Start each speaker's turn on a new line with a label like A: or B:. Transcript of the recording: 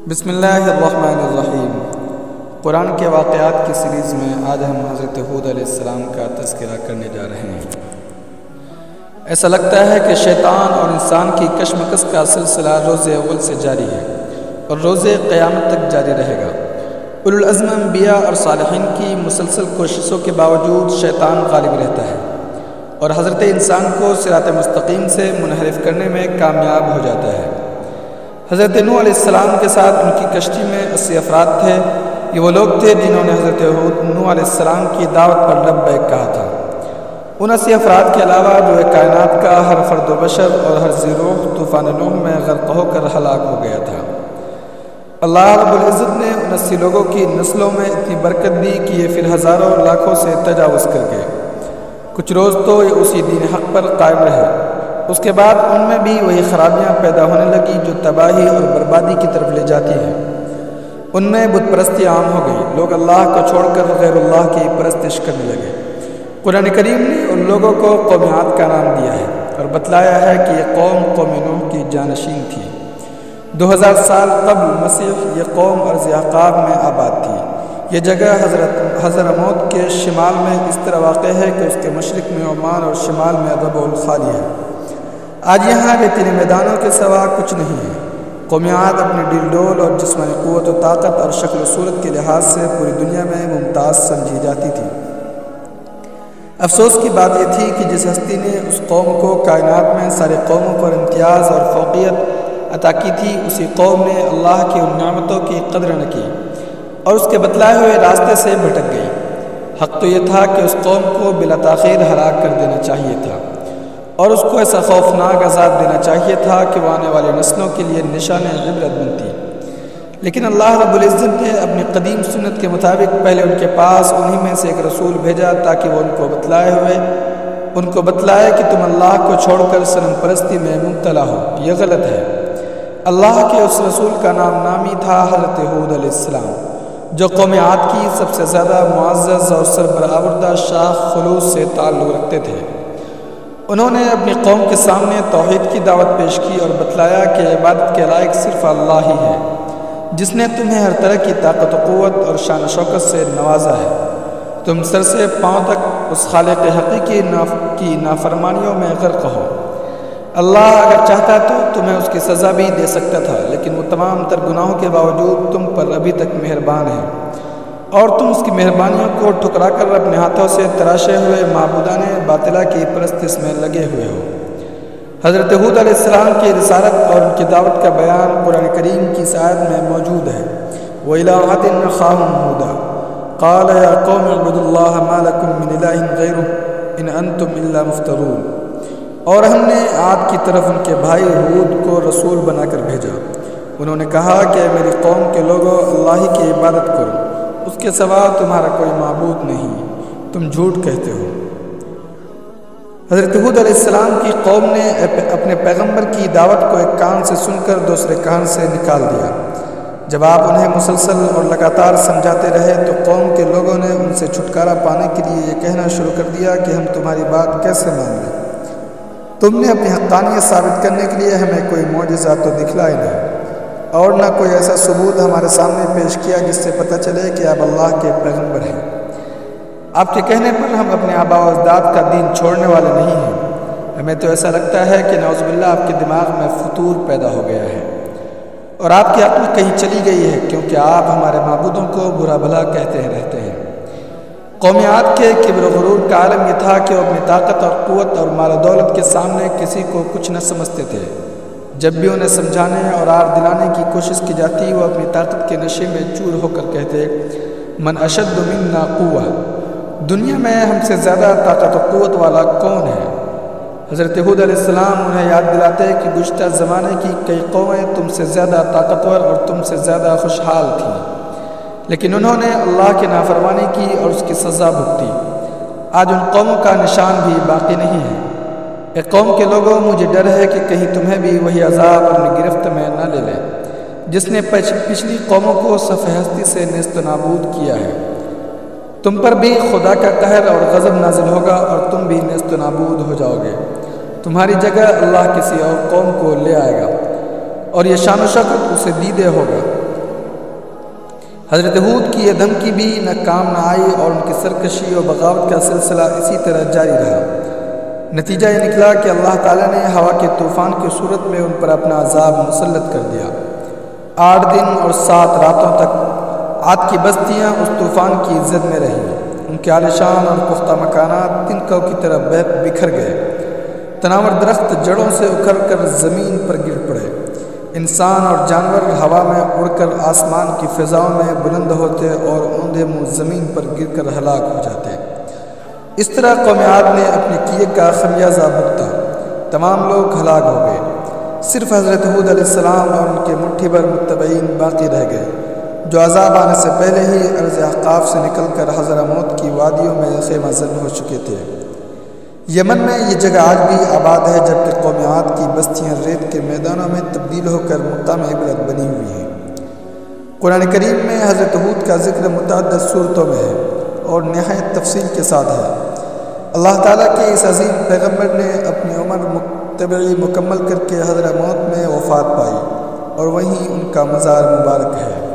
A: بسم اللہ الرحمن الرحیم۔ قرآن کے واقعات کی سیریز میں آج ہم حضرت ہود علیہ السلام کا تذکرہ کرنے جا رہے ہیں۔ ایسا لگتا ہے کہ شیطان اور انسان کی کشمکش کا سلسلہ روز اول سے جاری ہے اور روز قیامت تک جاری رہے گا۔ اولو العزم انبیاء اور صالحین کی مسلسل کوششوں کے باوجود شیطان غالب رہتا ہے اور حضرت انسان کو صراط مستقیم سے منحرف کرنے میں کامیاب ہو جاتا ہے۔ حضرت نوح علیہ السلام کے ساتھ ان کی کشتی میں 80 افراد تھے۔ یہ وہ لوگ تھے جنہوں نے حضرت نوح علیہ السلام کی دعوت پر لبیک کہا تھا۔ ان 80 افراد کے علاوہ جو کائنات کا ہر فرد و بشر اور ہر ذی روح طوفان نوح میں غرق ہو کر ہلاک ہو گیا تھا۔ اللہ رب العزت نے ان 80 لوگوں کی نسلوں میں اتنی برکت دی کہ یہ پھر ہزاروں لاکھوں سے تجاوز کر گئے۔ کچھ روز تو یہ اسی دین حق پر قائم رہے، اس کے بعد ان میں بھی وہی خرابیاں پیدا ہونے لگی جو تباہی اور بربادی کی طرف لے جاتی ہیں۔ ان میں بت پرستی عام ہو گئی، لوگ اللہ کو چھوڑ کر غیر اللہ کی پرستش کرنے لگے۔ قرآن کریم نے ان لوگوں کو قوم عاد کا نام دیا ہے اور بتلایا ہے کہ یہ قوم نوح کی جانشین تھی۔ 2000 سال قبل مسیح یہ قوم ارض عقاب میں آباد تھی۔ یہ جگہ حضرموت کے شمال میں اس طرح واقع ہے کہ اس کے مشرق میں عمان اور شمال میں ربع الخالی ہے۔ آج یہاں ریتیلے میدانوں کے سوا کچھ نہیں ہے۔ قوم عاد اپنی ڈیل ڈول اور جسمانی قوت و طاقت اور شکل و صورت کے لحاظ سے پوری دنیا میں ممتاز سمجھی جاتی تھی۔ افسوس کی بات یہ تھی کہ جس ہستی نے اس قوم کو کائنات میں سارے قوموں پر امتیاز اور فوقیت عطا کی تھی، اسی قوم نے اللہ کی ان نعمتوں کی قدر نہ کی اور اس کے بتلائے ہوئے راستے سے بھٹک گئی۔ حق تو یہ تھا کہ اس قوم کو بلا تاخیر ہلاک کر دینا چاہیے تھا اور اس کو ایسا خوفناک عذاب دینا چاہیے تھا کہ وہ آنے والی نسلوں کے لیے نشان عبرت بنتی۔ لیکن اللہ رب العزت نے اپنی قدیم سنت کے مطابق پہلے ان کے پاس انہی میں سے ایک رسول بھیجا تاکہ وہ ان کو بتلائے کہ تم اللہ کو چھوڑ کر صنم پرستی میں مبتلا ہو، یہ غلط ہے۔ اللہ کے اس رسول کا نامی تھا حضرت ہود علیہ السلام، جو قوم عاد کی سب سے زیادہ معزز اور سربراوردہ شاخ خلوص سے تعلق رکھتے تھے۔ انہوں نے اپنی قوم کے سامنے توحید کی دعوت پیش کی اور بتلایا کہ عبادت کے لائق صرف اللہ ہی ہے، جس نے تمہیں ہر طرح کی طاقت و قوت اور شان و شوکت سے نوازا ہے۔ تم سر سے پاؤں تک اس خالق حقیقی کی نافرمانیوں میں غرق ہو۔ اللہ اگر چاہتا تو تمہیں اس کی سزا بھی دے سکتا تھا، لیکن وہ تمام تر گناہوں کے باوجود تم پر ابھی تک مہربان ہے اور تم اس کی مہربانیوں کو ٹھکرا کر اپنے ہاتھوں سے تراشے ہوئے معبودان باطلہ کی پرستش میں لگے ہوئے ہو۔ حضرت ہود علیہ السلام کی رسالت اور ان کی دعوت کا بیان قرآن کریم کی اس آیت میں موجود ہے۔ وَإِلَىٰ عَادٍ أَخَاهُمْ هُودًا قَالَ يَا قَوْمِ اعْبُدُوا اللَّهَ مَا لَكُم مِّنْ إِلَٰهٍ غَيْرُهُ إِنْ أَنتُمْ إِلَّا مُفْتَرُونَ۔ اور ہم نے عاد کی طرف ان کے بھائی ہود کو رسول بنا کر بھیجا۔ انہوں نے کہا کہ میری قوم کے لوگوں، اللہ ہی کی عبادت کرو، اس کے سوا تمہارا کوئی معبود نہیں، تم جھوٹ کہتے ہو۔ حضرت ہود علیہ السلام کی قوم نے اپنے پیغمبر کی دعوت کو ایک کان سے سن کر دوسرے کان سے نکال دیا۔ جب آپ انہیں مسلسل اور لگاتار سمجھاتے رہے تو قوم کے لوگوں نے ان سے چھٹکارا پانے کے لیے یہ کہنا شروع کر دیا کہ ہم تمہاری بات کیسے مان لیں؟ تم نے اپنی حقانیت ثابت کرنے کے لیے ہمیں کوئی معجزہ تو دکھلائی نہیں اور نہ کوئی ایسا ثبوت ہمارے سامنے پیش کیا جس سے پتہ چلے کہ آپ اللہ کے پیغمبر ہیں۔ آپ کے کہنے پر ہم اپنے آباء و اجداد کا دین چھوڑنے والے نہیں ہیں۔ ہمیں تو ایسا لگتا ہے کہ نعوذ باللہ آپ کے دماغ میں فطور پیدا ہو گیا ہے اور آپ کی عقل کہیں چلی گئی ہے، کیونکہ آپ ہمارے معبودوں کو برا بھلا کہتے رہتے ہیں۔ قوم عاد کے کبر و غرور کا عالم یہ تھا کہ وہ اپنی طاقت اور قوت اور مال و دولت کے سامنے کسی کو کچھ نہ سمجھتے تھے۔ جب بھی انہیں سمجھانے اور آر دلانے کی کوشش کی جاتی، وہ اپنی طاقت کے نشے میں چور ہو کر کہتے من اشد منا قوہ، دنیا میں ہم سے زیادہ طاقت و قوت والا کون ہے؟ حضرت ہود علیہ السلام انہیں یاد دلاتے کہ گزشتہ زمانے کی کئی قومیں تم سے زیادہ طاقتور اور تم سے زیادہ خوشحال تھیں، لیکن انہوں نے اللہ کی نافرمانی کی اور اس کی سزا بھگتی۔ آج ان قوموں کا نشان بھی باقی نہیں ہے۔ اے قوم کے لوگوں، مجھے ڈر ہے کہ کہیں تمہیں بھی وہی عذاب اپنی گرفت میں نہ لے لے جس نے پچھلی قوموں کو صفحہ ہستی سے نیست و نابود کیا ہے۔ تم پر بھی خدا کا قہر اور غضب نازل ہوگا اور تم بھی نیست و نابود ہو جاؤ گے۔ تمہاری جگہ اللہ کسی اور قوم کو لے آئے گا اور یہ شان و شوکت اسے دیدے ہوگا۔ حضرت ہود کی یہ دھمکی بھی نہ کام نہ آئی اور ان کی سرکشی و بغاوت کا سلسلہ اسی طرح جاری رہا۔ نتیجہ یہ نکلا کہ اللہ تعالیٰ نے ہوا کے طوفان کی صورت میں ان پر اپنا عذاب مسلط کر دیا۔ 8 دن اور 7 راتوں تک عاد کی بستیاں اس طوفان کی زد میں رہیں۔ ان کے عالیشان اور پختہ مکانات تنکوں کی طرح بکھر گئے۔ تناور درخت جڑوں سے اکھڑ کر زمین پر گر پڑے۔ انسان اور جانور ہوا میں اڑ کر آسمان کی فضاؤں میں بلند ہوتے اور اوندھے منہ زمین پر گر کر ہلاک ہو جاتے۔ اس طرح قوم عاد نے اپنے کیے کا خمیازہ بھگتا۔ تمام لوگ ہلاک ہو گئے۔ صرف حضرت ہود علیہ السلام اور ان کے مٹھی بھر متبعین باقی رہ گئے، جو عذاب آنے سے پہلے ہی ارض احقاف سے نکل کر حضرموت کی وادیوں میں خیمہ زن ہو چکے تھے۔ یمن میں یہ جگہ آج بھی آباد ہے، جبکہ قوم عاد کی بستیاں ریت کے میدانوں میں تبدیل ہو کر مقام عبرت بنی ہوئی ہیں۔ قرآن کریم میں حضرت ہود کا ذکر متعدد صورتوں میں ہے اور نہایت تفصیل کے ساتھ ہے۔ اللہ تعالیٰ کے اس عظیم پیغمبر نے اپنی عمر متبعی مکمل کر کے حضرموت میں وفات پائی اور وہیں ان کا مزار مبارک ہے۔